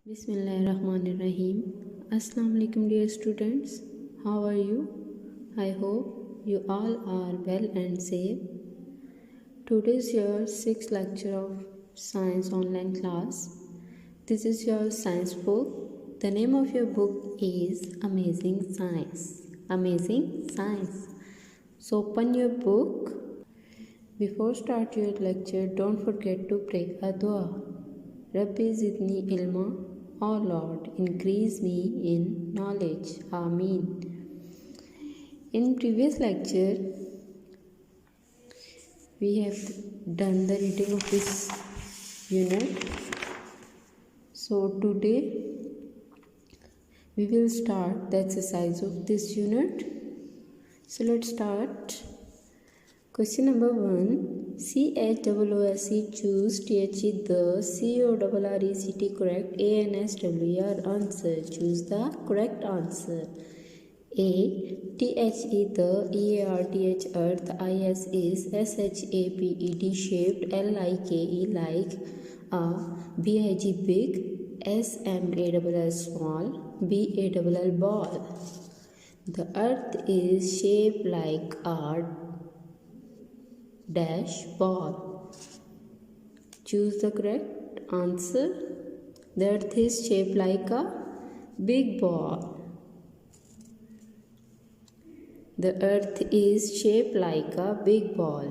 Bismillahirrahmanirrahim. Assalamu alaikum dear students. How are you? I hope you all are well and safe. Today is your sixth lecture of science online class. This is your science book. The name of your book is Amazing Science. Amazing Science. So open your book. Before start your lecture, don't forget to pray a dua. Rabbi zidni ilma. Oh Lord, increase me in knowledge. Ameen. In previous lecture, we have done the reading of this unit. So today, we will start the exercise of this unit. So let's start. Question number 1. CHOOSE choose THE CORRECT ANSWER answer. Choose the correct answer. A. THE the EARTH earth IS is SHAPED shaped LIKE like A. BIG big SMALL small BALL ball. The earth is shaped like a dash ball. Choose the correct answer. The earth is shaped like a big ball. The earth is shaped like a big ball.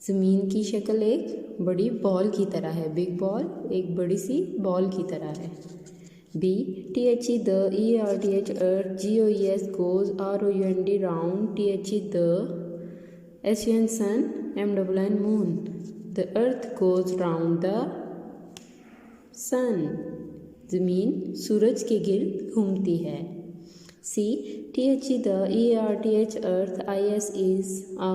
ज़मीन की शक्ल एक बड़ी ball की तरह है. Big ball एक बड़ी सी बॉल की तरह है. B. THE the EARTH earth GOES goes ROUND round THE the SUN sun MNN moon. The earth goes round the sun. ज़मीन सूरज के गिर्द घूमती है. C. THE the EARTH earth IS is a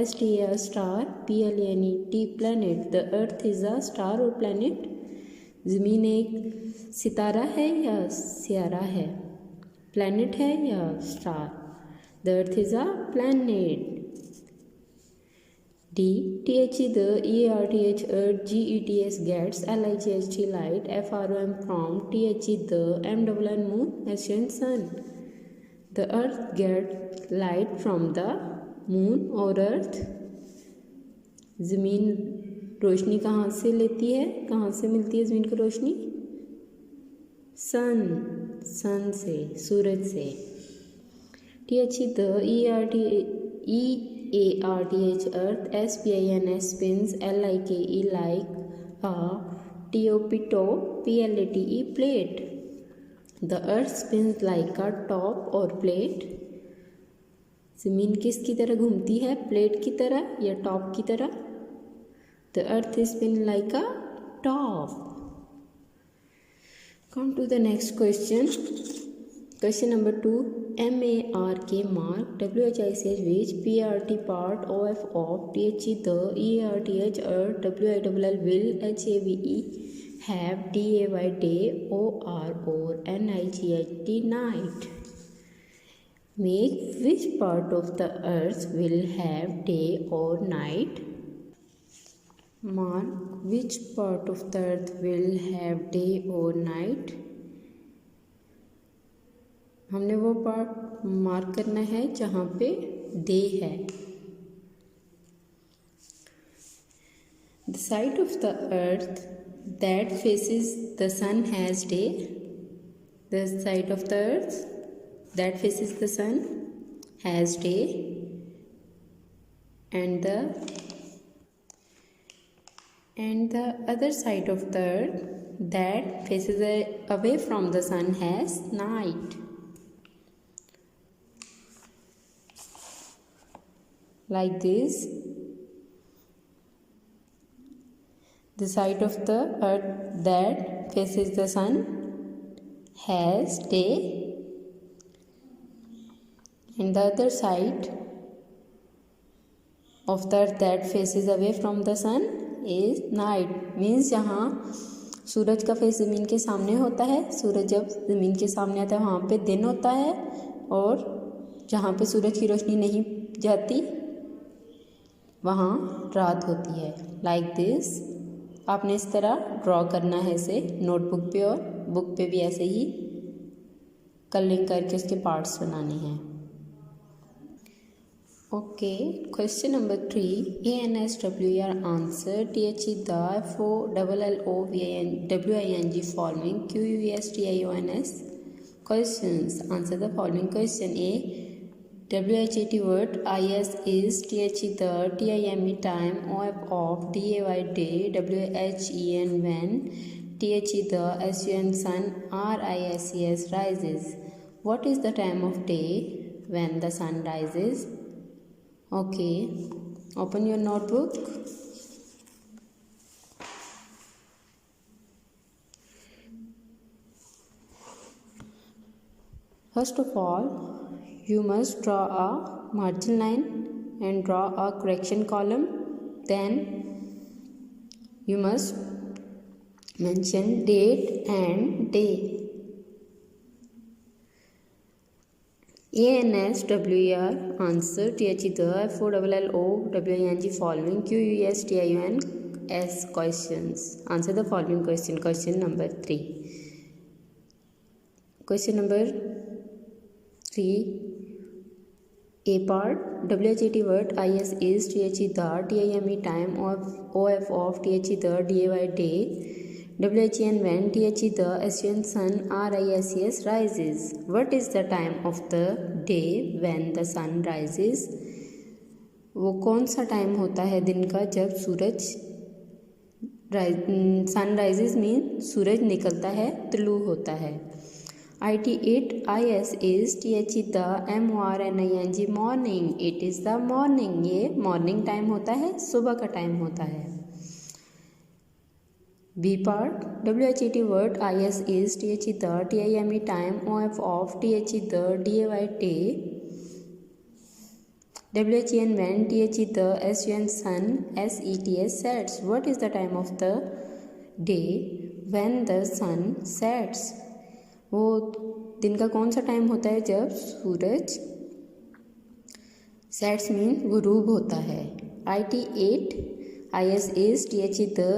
STA star PLANET planet. The earth is a star or planet. ज़मीन एक सितारा है या Sierra है. प्लैनेट है या star. The earth is a planet. D. THE the EARTH earth GETS gets LIGHT light FROM from THE the MNN moon SUN sun. The earth gets light from the moon और earth. ज़मीन रोशनी कहाँ से लेती है, कहाँ से मिलती है ज़मीन को रोशनी? सन से, सूरज से. THE the EARTH earth SPIN spins LIKE like a top PLATE plate. The earth spins like a top or plate. ज़मीन किसकी तरह घूमती है, प्लेट की तरह या टॉप की तरह? The earth is spin like a top. Come to the next question. Question number 2. MARK mark WHI says which PRT part OF of THE the EARTH earth WILL will HAVE have DAY day OR or NIGHT night. Make which part of the earth will have day or night? Mark which part of the earth will have day or night. हमने वो part mark करना है जहाँ पे day है. The side of the earth that faces the sun has day. The side of the earth that faces the sun has day, and the other side of the earth that faces away from the sun has night. Like this, the side of the earth that faces the sun has day, and the other side of the earth that faces away from the sun is night. Means जहाँ सूरज का face ज़मीन के सामने होता है, सूरज जब ज़मीन के सामने आता है वहाँ पे दिन होता है, और जहाँ पे सूरज की रोशनी नहीं जाती वहाँ रात होती है. Like this, आपने इस तरह ड्रॉ करना है इसे नोटबुक पे और बुक पे भी ऐसे ही कलरिंग करके उसके पार्ट्स बनाने हैं। Okay, question number 3, ANSWER answer THE the FOLLOWING following QUESTIONS questions. Answer the following question. A. WHAT word IS is THE the TIME time OF of DAY day WHEN when THE the SUN sun RISES rises. What is the time of day when the sun rises? Okay, open your notebook. First of all, you must draw a margin line and draw a correction column. Then you must mention date and day. ANSWER answer THE the FOLLOWING following QUESTIONS questions. Answer the following question. Question number 3. Question number 3, A part. WHAT word IS is THE the TIME time OF of THE the DAY day WHEN when THE the SUN sun RISES rises. What is the time of the day when the sun rises? वो कौन सा time होता है दिन का जब सूरज sunrises mean सूरज निकलता है, तुलू होता है। IT8IS is THE the MORNING morning. It is the morning. ये मॉर्निंग टाइम होता है, सुबह का टाइम होता है। B part. WHAT word IS is THE the TIME time OF of THE the DAY day WHEN when THE the SUN sun SETS sets. What is the time of the day when the sun sets? वो दिन का कौन सा time होता है जब सूरज sets mean गुरूब होता है। IT8IS is THE the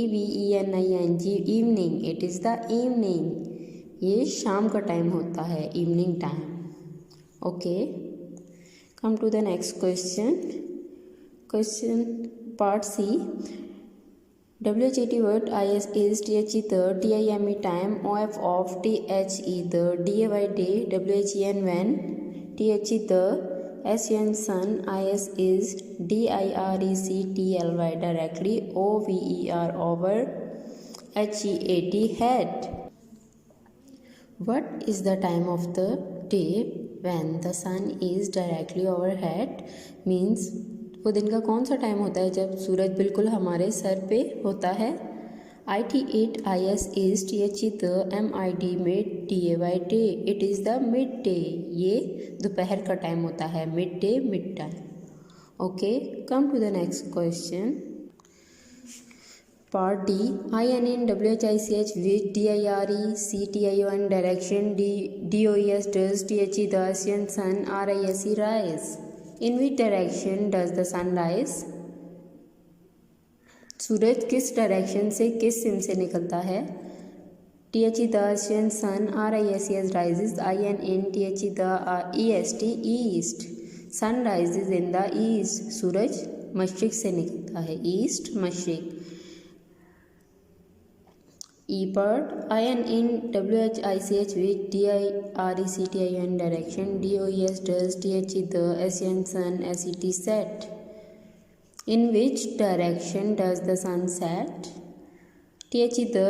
EVENING evening. It is the evening. ये शाम का टाइम होता है, evening time. Okay, come to the next question. Question part C. WHAT word IS is THE the TIME time OF of THE the DAY day WHEN when THE the SUN sun IS is DIRECTLY directly OVER over HEAT head. What is the time of the day when the sun is directly overhead? Means वो दिन का कौन सा time होता है जब सूरज बिल्कुल हमारे सर पे होता है। IT8IS is THE the MID mid-DAY day. It is the midday. ये दोपहर का टाइम होता है, mid day mid time. Okay, come to the next question. Part D. INNWHICH with DIRECTION direction DOES does THE the SUN sun RISE rise. In which direction does the sun rise? सूरज किस direction से, किस SIM से निकलता है। THE the sun RISES rises INN THE the EST east. Sun rises in the east. सूरज मशरिक से निकलता है, east मशरिक। E part. INNWHICH with DIRECTION direction DOES does THE the SUN sun SET set. In which direction does the sun set? THE the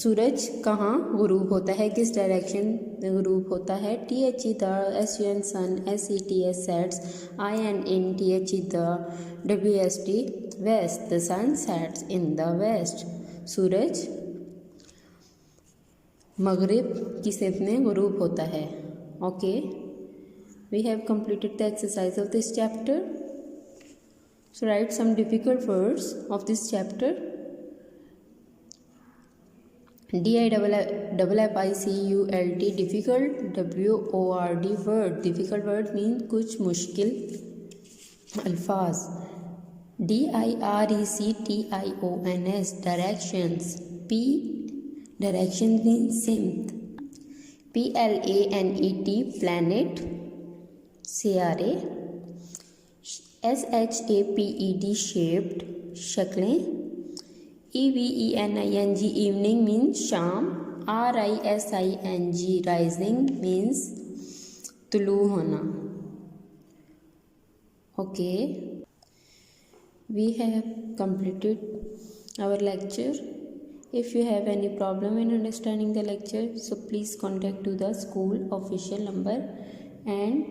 सूरज कहाँ गुरूब होता है, किस direction गुरूब होता है। THE the SUN sun SETS sets INN THE the WST west. The sun sets in the west. सूरज मगरिब की सिमत में गुरूब होता है। Okay, we have completed the exercise of this chapter. So write some difficult words of this chapter. DIFFICULT difficult, WORD word. Difficult word mean कुछ मुश्किल अल्फाज। DIRECTIONS, directions. P, direction means synth. PLANET, planet. CRA. SHAPED, shaped, शक्लें. EVENING, evening means शाम. RISING, rising means तुलू होना. Okay, we have completed our lecture. If you have any problem in understanding the lecture, so please contact to the school official number, and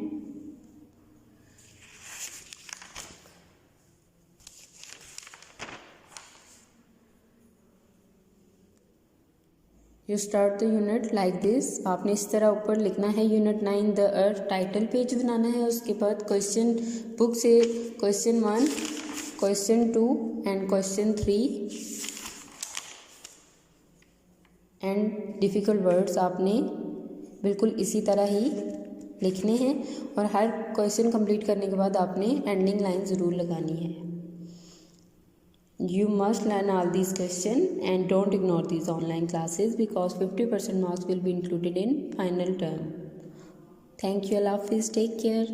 you start the unit like this. आपने इस तरह ऊपर लिखना है unit 9 the earth, title page बनाना है. उसके बाद क्वेश्चन बुक से question 1, question 2 and question 3 and difficult words आपने बिल्कुल इसी तरह ही लिखने हैं. और हर क्वेश्चन कंप्लीट करने के बाद आपने एंडिंग लाइन ज़रूर लगानी है. You must learn all these questions and don't ignore these online classes because 50% marks will be included in final term. Thank you. Allah Hafiz. Take care.